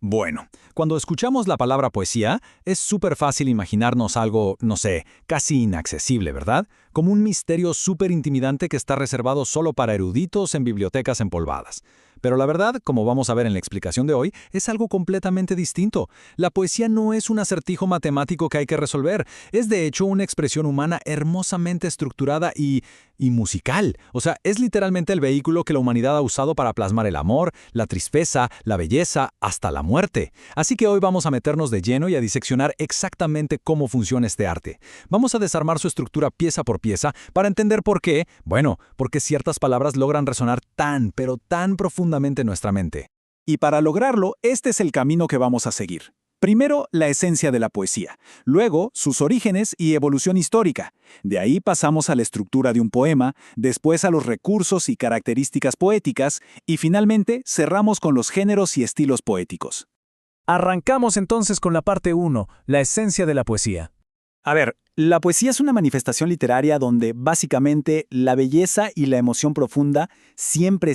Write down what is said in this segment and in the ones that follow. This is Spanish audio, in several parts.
Bueno, cuando escuchamos la palabra poesía, es súper fácil imaginarnos algo, no sé, casi inaccesible, ¿verdad? Como un misterio súper intimidante que está reservado solo para eruditos en bibliotecas empolvadas. Pero la verdad, como vamos a ver en la explicación de hoy, es algo completamente distinto. La poesía no es un acertijo matemático que hay que resolver, es de hecho una expresión humana hermosamente estructurada y musical. O sea, es literalmente el vehículo que la humanidad ha usado para plasmar el amor, la tristeza, la belleza, hasta la muerte. Así que hoy vamos a meternos de lleno y a diseccionar exactamente cómo funciona este arte. Vamos a desarmar su estructura pieza por pieza para entender por qué, bueno, porque ciertas palabras logran resonar tan, pero tan profundamente en nuestra mente. Y para lograrlo, este es el camino que vamos a seguir. Primero, la esencia de la poesía, luego, sus orígenes y evolución histórica. De ahí pasamos a la estructura de un poema, después a los recursos y características poéticas, y finalmente cerramos con los géneros y estilos poéticos. Arrancamos entonces con la parte 1, la esencia de la poesía. A ver, la poesía es una manifestación literaria donde básicamente la belleza y la emoción profunda siempre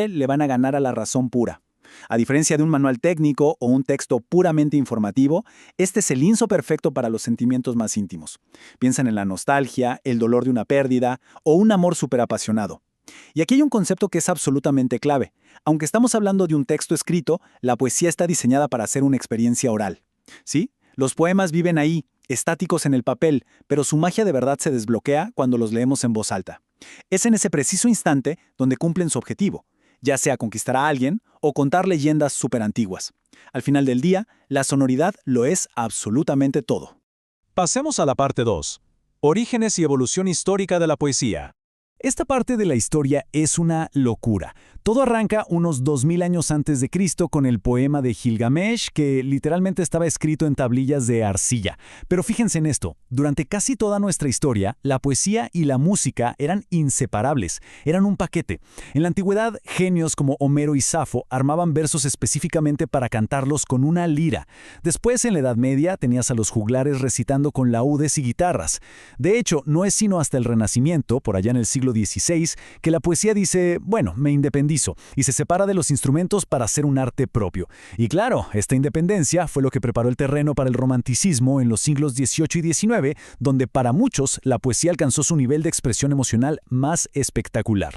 le van a ganar a la razón pura. A diferencia de un manual técnico o un texto puramente informativo, este es el lienzo perfecto para los sentimientos más íntimos. Piensan en la nostalgia, el dolor de una pérdida o un amor superapasionado. Y aquí hay un concepto que es absolutamente clave. Aunque estamos hablando de un texto escrito, la poesía está diseñada para ser una experiencia oral. ¿Sí? Los poemas viven ahí, estáticos en el papel, pero su magia de verdad se desbloquea cuando los leemos en voz alta. Es en ese preciso instante donde cumplen su objetivo, ya sea conquistar a alguien o contar leyendas súper antiguas. Al final del día, la sonoridad lo es absolutamente todo. Pasemos a la parte 2, orígenes y evolución histórica de la poesía. Esta parte de la historia es una locura. Todo arranca unos 2000 años antes de Cristo con el poema de Gilgamesh, que literalmente estaba escrito en tablillas de arcilla. Pero fíjense en esto, durante casi toda nuestra historia, la poesía y la música eran inseparables, eran un paquete. En la antigüedad, genios como Homero y Safo armaban versos específicamente para cantarlos con una lira. Después, en la Edad Media, tenías a los juglares recitando con laúdes y guitarras. De hecho, no es sino hasta el Renacimiento, por allá en el siglo XVI, que la poesía dice, bueno, me independizo, y se separa de los instrumentos para hacer un arte propio. Y claro, esta independencia fue lo que preparó el terreno para el romanticismo en los siglos XVIII y XIX, donde para muchos la poesía alcanzó su nivel de expresión emocional más espectacular.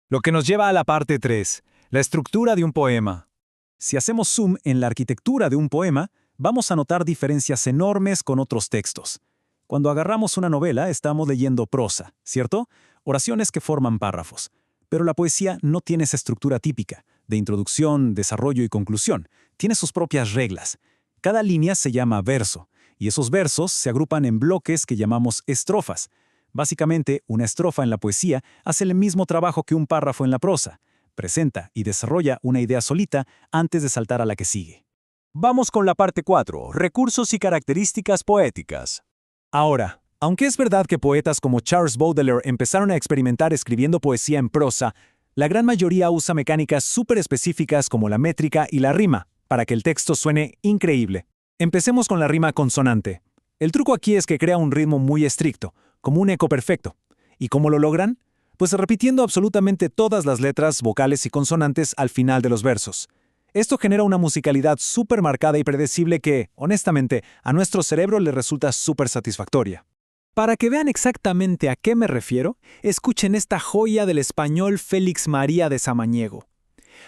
Lo que nos lleva a la parte 3, la estructura de un poema. Si hacemos zoom en la arquitectura de un poema, vamos a notar diferencias enormes con otros textos. Cuando agarramos una novela, estamos leyendo prosa, ¿cierto? Oraciones que forman párrafos. Pero la poesía no tiene esa estructura típica, de introducción, desarrollo y conclusión. Tiene sus propias reglas. Cada línea se llama verso, y esos versos se agrupan en bloques que llamamos estrofas. Básicamente, una estrofa en la poesía hace el mismo trabajo que un párrafo en la prosa. Presenta y desarrolla una idea solita antes de saltar a la que sigue. Vamos con la parte 4, recursos y características poéticas. Ahora, aunque es verdad que poetas como Charles Baudelaire empezaron a experimentar escribiendo poesía en prosa, la gran mayoría usa mecánicas súper específicas como la métrica y la rima, para que el texto suene increíble. Empecemos con la rima consonante. El truco aquí es que crea un ritmo muy estricto, como un eco perfecto. ¿Y cómo lo logran? Pues repitiendo absolutamente todas las letras, vocales y consonantes al final de los versos. Esto genera una musicalidad súper marcada y predecible que, honestamente, a nuestro cerebro le resulta súper satisfactoria. Para que vean exactamente a qué me refiero, escuchen esta joya del español Félix María de Samaniego.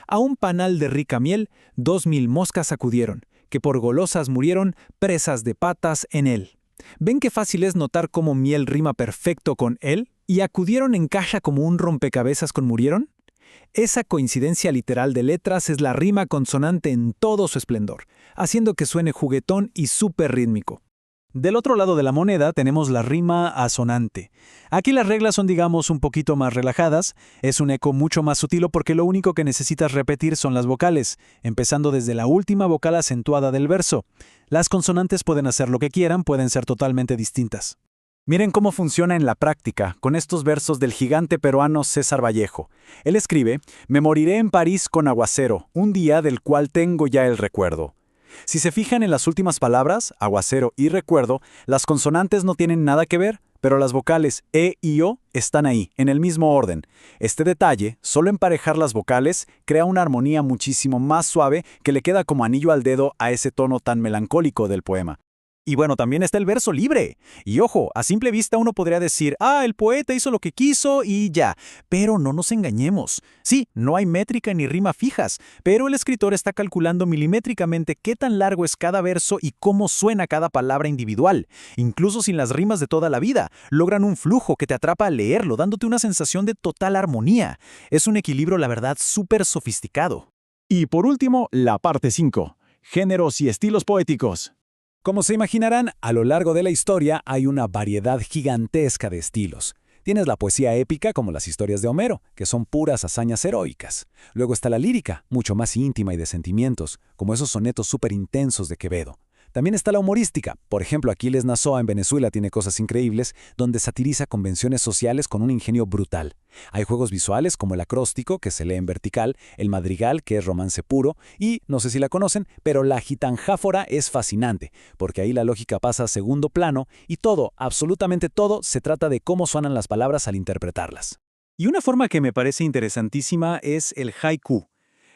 A un panal de rica miel, 2000 moscas acudieron, que por golosas murieron, presas de patas en él. ¿Ven qué fácil es notar cómo miel rima perfecto con él? ¿Y acudieron encaja como un rompecabezas con murieron? Esa coincidencia literal de letras es la rima consonante en todo su esplendor, haciendo que suene juguetón y súper rítmico. Del otro lado de la moneda tenemos la rima asonante. Aquí las reglas son, digamos, un poquito más relajadas. Es un eco mucho más sutil porque lo único que necesitas repetir son las vocales, empezando desde la última vocal acentuada del verso. Las consonantes pueden hacer lo que quieran, pueden ser totalmente distintas. Miren cómo funciona en la práctica con estos versos del gigante peruano César Vallejo. Él escribe, «Me moriré en París con aguacero, un día del cual tengo ya el recuerdo». Si se fijan en las últimas palabras, aguacero y recuerdo, las consonantes no tienen nada que ver, pero las vocales E y O están ahí, en el mismo orden. Este detalle, solo emparejar las vocales, crea una armonía muchísimo más suave que le queda como anillo al dedo a ese tono tan melancólico del poema. Y bueno, también está el verso libre. Y ojo, a simple vista uno podría decir, el poeta hizo lo que quiso y ya. Pero no nos engañemos. Sí, no hay métrica ni rima fijas, pero el escritor está calculando milimétricamente qué tan largo es cada verso y cómo suena cada palabra individual. Incluso sin las rimas de toda la vida, logran un flujo que te atrapa al leerlo, dándote una sensación de total armonía. Es un equilibrio, la verdad, súper sofisticado. Y por último, la parte 5. Géneros y estilos poéticos. Como se imaginarán, a lo largo de la historia hay una variedad gigantesca de estilos. Tienes la poesía épica como las historias de Homero, que son puras hazañas heroicas. Luego está la lírica, mucho más íntima y de sentimientos, como esos sonetos súper intensos de Quevedo. También está la humorística. Por ejemplo, Aquiles Nazoa en Venezuela tiene cosas increíbles, donde satiriza convenciones sociales con un ingenio brutal. Hay juegos visuales como el acróstico, que se lee en vertical, el madrigal, que es romance puro, y, no sé si la conocen, pero la gitanjáfora es fascinante, porque ahí la lógica pasa a segundo plano y todo, absolutamente todo, se trata de cómo suenan las palabras al interpretarlas. Y una forma que me parece interesantísima es el haiku.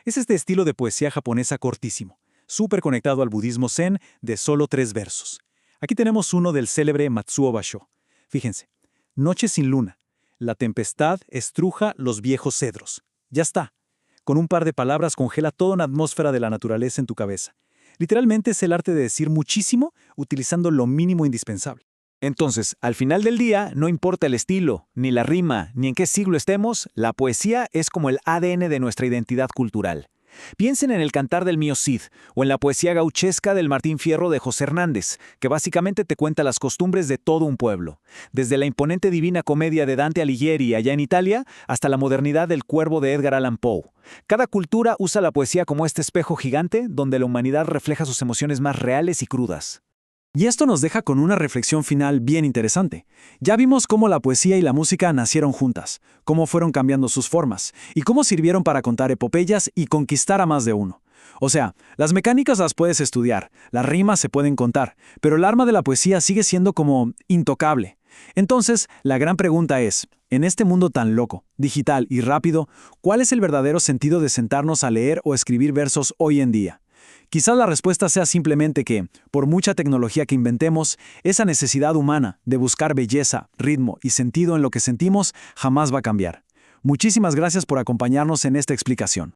Es este estilo de poesía japonesa cortísimo, súper conectado al budismo zen de solo 3 versos. Aquí tenemos uno del célebre Matsuo Basho. Fíjense, noche sin luna. La tempestad estruja los viejos cedros. Ya está. Con un par de palabras congela toda una atmósfera de la naturaleza en tu cabeza. Literalmente es el arte de decir muchísimo utilizando lo mínimo indispensable. Entonces, al final del día, no importa el estilo, ni la rima, ni en qué siglo estemos, la poesía es como el ADN de nuestra identidad cultural. Piensen en el Cantar del Mío Cid o en la poesía gauchesca del Martín Fierro de José Hernández, que básicamente te cuenta las costumbres de todo un pueblo, desde la imponente Divina Comedia de Dante Alighieri allá en Italia hasta la modernidad del Cuervo de Edgar Allan Poe. Cada cultura usa la poesía como este espejo gigante donde la humanidad refleja sus emociones más reales y crudas. Y esto nos deja con una reflexión final bien interesante. Ya vimos cómo la poesía y la música nacieron juntas, cómo fueron cambiando sus formas, y cómo sirvieron para contar epopeyas y conquistar a más de uno. O sea, las mecánicas las puedes estudiar, las rimas se pueden contar, pero el arma de la poesía sigue siendo como intocable. Entonces, la gran pregunta es, en este mundo tan loco, digital y rápido, ¿cuál es el verdadero sentido de sentarnos a leer o escribir versos hoy en día? Quizás la respuesta sea simplemente que, por mucha tecnología que inventemos, esa necesidad humana de buscar belleza, ritmo y sentido en lo que sentimos jamás va a cambiar. Muchísimas gracias por acompañarnos en esta explicación.